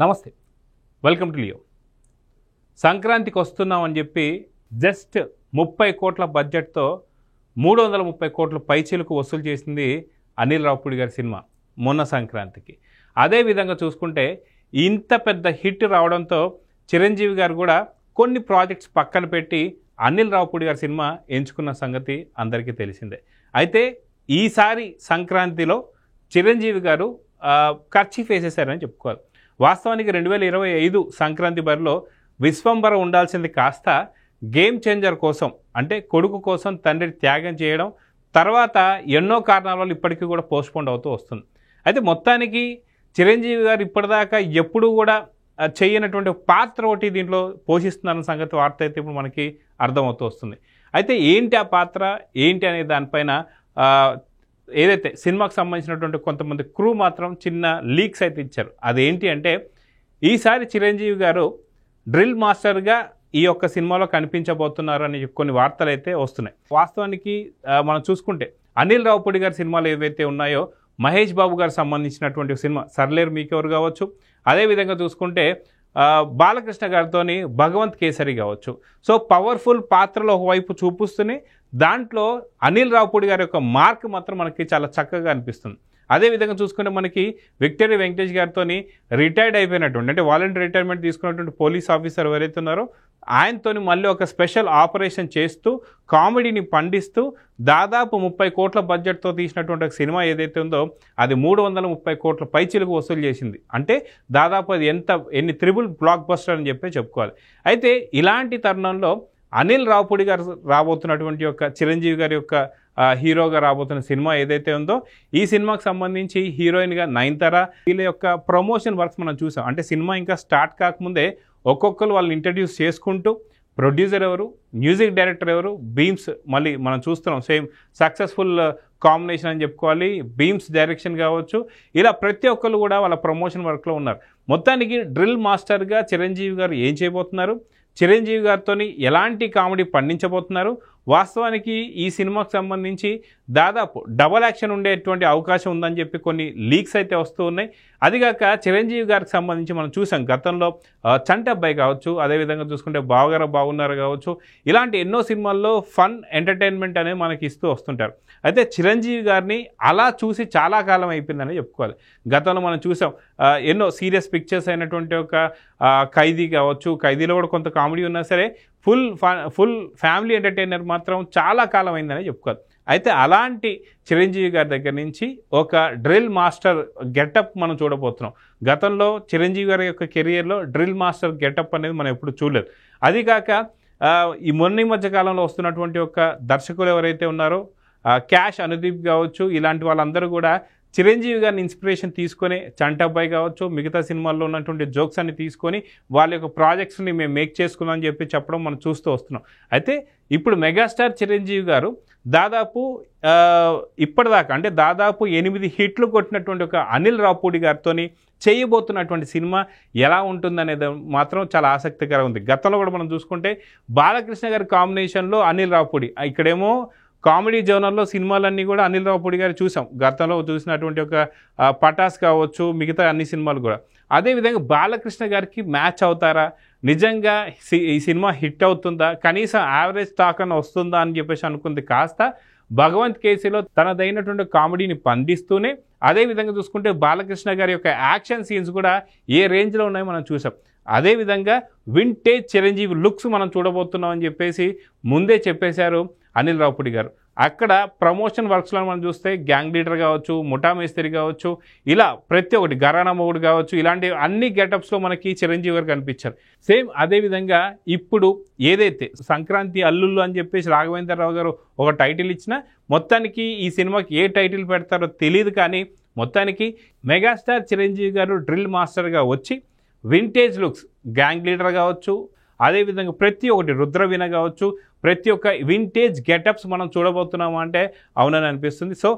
నమస్తే, welcome to Leo. సంక్రాంతికి వస్తున్నామని చెప్పి జస్ట్ 30 కోట్ల బడ్జెట్తో 330 కోట్ల పైచీలకు వసూలు చేసింది అనిల్ రావిపూడి గారి సినిమా మొన్న సంక్రాంతికి. అదేవిధంగా చూసుకుంటే ఇంత పెద్ద హిట్ రావడంతో చిరంజీవి గారు కూడా కొన్ని ప్రాజెక్ట్స్ పక్కన పెట్టి అనిల్ రావిపూడి గారి సినిమా ఎంచుకున్న సంగతి అందరికీ తెలిసిందే. అయితే ఈసారి సంక్రాంతిలో చిరంజీవి గారు ఖర్చీఫ్ వేసేశారని చెప్పుకోవాలి. వాస్తవానికి 2025 సంక్రాంతి బరిలో విశ్వంబర ఉండాల్సింది కాస్త గేమ్ చేంజర్ కోసం, అంటే కొడుకు కోసం తండ్రి త్యాగం చేయడం, తర్వాత ఎన్నో కారణాల వల్ల ఇప్పటికీ కూడా పోస్ట్పోన్ అవుతూ వస్తుంది. అయితే మొత్తానికి చిరంజీవి గారు ఇప్పటిదాకా ఎప్పుడూ కూడా చేయనటువంటి పాత్ర ఒకటి దీంట్లో పోషిస్తున్నారన్న సంగతి వార్త అయితే ఇప్పుడు మనకి అర్థమవుతూ వస్తుంది. అయితే ఏంటి ఆ పాత్ర ఏంటి అనే దానిపైన ఏదైతే సినిమాకు సంబంధించినటువంటి కొంతమంది క్రూ మాత్రం చిన్న లీక్స్ అయితే ఇచ్చారు. అదేంటి అంటే ఈసారి చిరంజీవి గారు డ్రిల్ మాస్టర్గా ఈ యొక్క సినిమాలో కనిపించబోతున్నారు అని కొన్ని వార్తలు అయితే వస్తున్నాయి. వాస్తవానికి మనం చూసుకుంటే అనిల్ రావిపూడి గారి సినిమాలు ఏవైతే ఉన్నాయో మహేష్ బాబు గారు సంబంధించినటువంటి సినిమా సర్లేరు మీకెవరు కావచ్చు, అదేవిధంగా చూసుకుంటే బాలకృష్ణ గారితో భగవంత్ కేసరి కావచ్చు. సో పవర్ఫుల్ పాత్రలో ఒకవైపు చూపిస్తూనే దాంట్లో అనిల్ రావిపూడి గారి యొక్క మార్క్ మాత్రం మనకి చాలా చక్కగా అనిపిస్తుంది. అదేవిధంగా చూసుకుంటే మనకి విక్టరీ వెంకటేష్ గారితో రిటైర్డ్ అయిపోయినటువంటి, అంటే వాలంటీర్ రిటైర్మెంట్ తీసుకున్నటువంటి పోలీస్ ఆఫీసర్ ఎవరైతే ఉన్నారో ఆయనతో మళ్ళీ ఒక స్పెషల్ ఆపరేషన్ చేస్తూ కామెడీని పండిస్తూ దాదాపు 30 కోట్ల బడ్జెట్తో తీసినటువంటి ఒక సినిమా ఏదైతే ఉందో అది 330 కోట్ల పైచీలకు వసూలు చేసింది. అంటే దాదాపు అది ఎన్ని త్రిబుల్ బ్లాక్ బస్టర్ అని చెప్పుకోవాలి. అయితే ఇలాంటి తరుణంలో అనిల్ రావిపూడి గారు రాబోతున్నటువంటి యొక్క చిరంజీవి గారి యొక్క హీరోగా రాబోతున్న సినిమా ఏదైతే ఉందో ఈ సినిమాకి సంబంధించి హీరోయిన్గా నయనతార, వీళ్ళ యొక్క ప్రమోషన్ వర్క్స్ మనం చూసాం. అంటే సినిమా ఇంకా స్టార్ట్ కాకముందే ఒక్కొక్కరు వాళ్ళని ఇంట్రడ్యూస్ చేసుకుంటూ ప్రొడ్యూసర్ ఎవరు, మ్యూజిక్ డైరెక్టర్ ఎవరు, బీమ్స్ మళ్ళీ మనం చూస్తున్నాం సేమ్ సక్సెస్ఫుల్ కాంబినేషన్ అని చెప్పుకోవాలి. బీమ్స్ డైరెక్షన్ కావచ్చు, ఇలా ప్రతి ఒక్కరు కూడా వాళ్ళ ప్రమోషన్ వర్క్లో ఉన్నారు. మొత్తానికి డ్రిల్ మాస్టర్గా చిరంజీవి గారు ఏం చేయబోతున్నారు, చిరంజీవి గారితో ఎలాంటి కామెడీ పండించబోతున్నారు, వాస్తవానికి ఈ సినిమాకు సంబంధించి దాదాపు డబల్ యాక్షన్ ఉండేటువంటి అవకాశం ఉందని చెప్పి కొన్ని లీక్స్ అయితే వస్తూ ఉన్నాయి. అదిగాక చిరంజీవి గారికి సంబంధించి మనం చూసాం గతంలో చంటబ్బాయి కావచ్చు, అదేవిధంగా చూసుకుంటే బావగారు బాగున్నారు కావచ్చు, ఇలాంటి ఎన్నో సినిమాల్లో ఫన్ ఎంటర్టైన్మెంట్ అనేది మనకి ఇస్తూ వస్తుంటారు. అయితే చిరంజీవి గారిని అలా చూసి చాలా కాలం అయిపోయిందని చెప్పుకోవాలి. గతంలో మనం చూసాం ఎన్నో సీరియస్ పిక్చర్స్ అయినటువంటి ఒక ఖైదీ కావచ్చు, ఖైదీలో కూడా కొంత కామెడీ ఉన్నా సరే ఫుల్ ఫ్యామిలీ ఎంటర్టైనర్ మాత్రం చాలా కాలం అయిందని చెప్పుకోవాలి. అయితే అలాంటి చిరంజీవి గారి దగ్గర నుంచి ఒక డ్రిల్ మాస్టర్ గెటప్ మనం చూడబోతున్నాం. గతంలో చిరంజీవి గారి యొక్క కెరియర్లో డ్రిల్ మాస్టర్ గెటప్ అనేది మనం ఎప్పుడు చూడలేదు. అది కాక ఈ మధ్య కాలంలో వస్తున్నటువంటి ఒక దర్శకులు ఎవరైతే ఉన్నారో క్యాష్ అనుదీప్ కావచ్చు, ఇలాంటి వాళ్ళందరూ కూడా చిరంజీవి గారిని ఇన్స్పిరేషన్ తీసుకొని చంటబ్బాయి కావచ్చు మిగతా సినిమాల్లో ఉన్నటువంటి జోక్స్ అన్ని తీసుకొని వాళ్ళ యొక్క ప్రాజెక్ట్స్ని మేము మేక్ చేసుకున్నాం అని చెప్పడం మనం చూస్తూ వస్తున్నాం. అయితే ఇప్పుడు మెగాస్టార్ చిరంజీవి గారు దాదాపు ఇప్పటిదాకా అంటే దాదాపు 8 హిట్లు కొట్టినటువంటి ఒక అనిల్ రావిపూడి గారితో చేయబోతున్నటువంటి సినిమా ఎలా ఉంటుందనేది మాత్రం చాలా ఆసక్తికరంగా ఉంది. గతంలో కూడా మనం చూసుకుంటే బాలకృష్ణ గారి కాంబినేషన్లో అనిల్ రావిపూడి, ఇక్కడేమో కామెడీ జోనర్లో సినిమాలన్నీ కూడా అనిల్ రావిపూడి గారు చూసాం. గతంలో చూసినటువంటి ఒక పటాస్ కావచ్చు, మిగతా అన్ని సినిమాలు కూడా. అదేవిధంగా బాలకృష్ణ గారికి మ్యాచ్ అవుతారా, నిజంగా ఈ సినిమా హిట్ అవుతుందా, కనీసం యావరేజ్ టాక్ అని వస్తుందా అని చెప్పేసి అనుకుంది కాస్త భగవంత్ కేసీలో తనదైనటువంటి కామెడీని పండిస్తూనే, అదేవిధంగా చూసుకుంటే బాలకృష్ణ గారి యొక్క యాక్షన్ సీన్స్ కూడా ఏ రేంజ్లో ఉన్నాయో మనం చూసాం. అదేవిధంగా వింటేజ్ చిరంజీవి లుక్స్ మనం చూడబోతున్నాం అని చెప్పేసి ముందే చెప్పేశారు అనిల్ రావిపూడి గారు. అక్కడ ప్రమోషన్ వర్క్స్లో మనం చూస్తే గ్యాంగ్ లీడర్ కావచ్చు, ముఠా మేస్త్రి కావచ్చు, ఇలా ప్రతి ఒక్కటి గరానా మొగుడు కావచ్చు, ఇలాంటి అన్ని గెటప్స్లో మనకి చిరంజీవి గారు కనిపించారు. సేమ్ అదేవిధంగా ఇప్పుడు ఏదైతే సంక్రాంతి అల్లుళ్ళు అని చెప్పేసి రాఘవేంద్రరావు గారు ఒక టైటిల్ ఇచ్చినా మొత్తానికి ఈ సినిమాకి ఏ టైటిల్ పెడతారో తెలియదు. కానీ మొత్తానికి మెగాస్టార్ చిరంజీవి గారు డ్రిల్ మాస్టర్గా వచ్చి వింటేజ్ లుక్స్, గ్యాంగ్ లీడర్ కావచ్చు, అదేవిధంగా ప్రతి ఒక్కటి రుద్రవీణ కావచ్చు, ప్రతి ఒక్క వింటేజ్ గెటప్స్ మనం చూడబోతున్నాము అంటే అవునని అనిపిస్తుంది. సో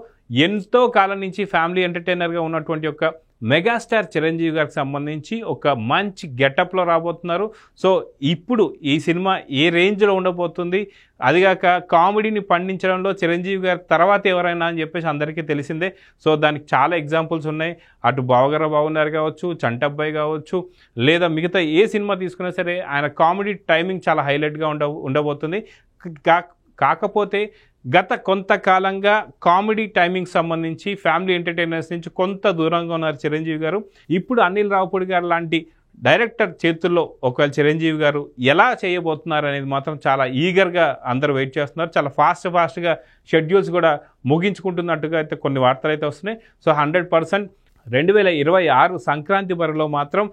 ఎంతో కాలం నుంచి ఫ్యామిలీ ఎంటర్టైనర్గా ఉన్నటువంటి ఒక మెగాస్టార్ చిరంజీవి గారికి సంబంధించి ఒక మంచి గెటప్లో రాబోతున్నారు. సో ఇప్పుడు ఈ సినిమా ఏ రేంజ్లో ఉండబోతుంది, అదిగాక కామెడీని పండించడంలో చిరంజీవి గారి తర్వాత ఎవరైనా అని చెప్పేసి అందరికీ తెలిసిందే. సో దానికి చాలా ఎగ్జాంపుల్స్ ఉన్నాయి. అటు బావగారు బాగున్నారు కావచ్చు, చంటబ్బాయి కావచ్చు, లేదా మిగతా ఏ సినిమా తీసుకున్నా సరే ఆయన కామెడీ టైమింగ్ చాలా హైలైట్గా ఉండబోతుంది. కాకపోతే గత కొంతకాలంగా కామెడీ టైమింగ్ సంబంధించి ఫ్యామిలీ ఎంటర్టైనర్స్ నుంచి కొంత దూరంగా ఉన్నారు చిరంజీవి గారు. ఇప్పుడు అనిల్ రావిపూడి గారు లాంటి డైరెక్టర్ చేతుల్లో ఒకవేళ చిరంజీవి గారు ఎలా చేయబోతున్నారు అనేది మాత్రం చాలా ఈగర్గా అందరూ వెయిట్ చేస్తున్నారు. చాలా ఫాస్ట్గా షెడ్యూల్స్ కూడా ముగించుకుంటున్నట్టుగా అయితే కొన్ని వార్తలు అయితే వస్తున్నాయి. సో 100% 2026 సంక్రాంతి బరిలో మాత్రం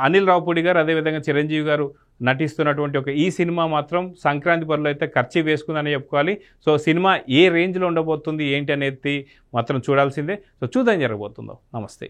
అనిల్ రావిపూడి గారు అదేవిధంగా చిరంజీవి గారు నటిస్తున్నటువంటి ఒక ఈ సినిమా మాత్రం సంక్రాంతి బరిలో అయితే ఖర్చు వేసుకుందని చెప్పుకోవాలి. సో సినిమా ఏ రేంజ్లో ఉండబోతుంది ఏంటి అనేది మాత్రం చూడాల్సిందే. సో చూద్దాం జరగబోతుందో. నమస్తే.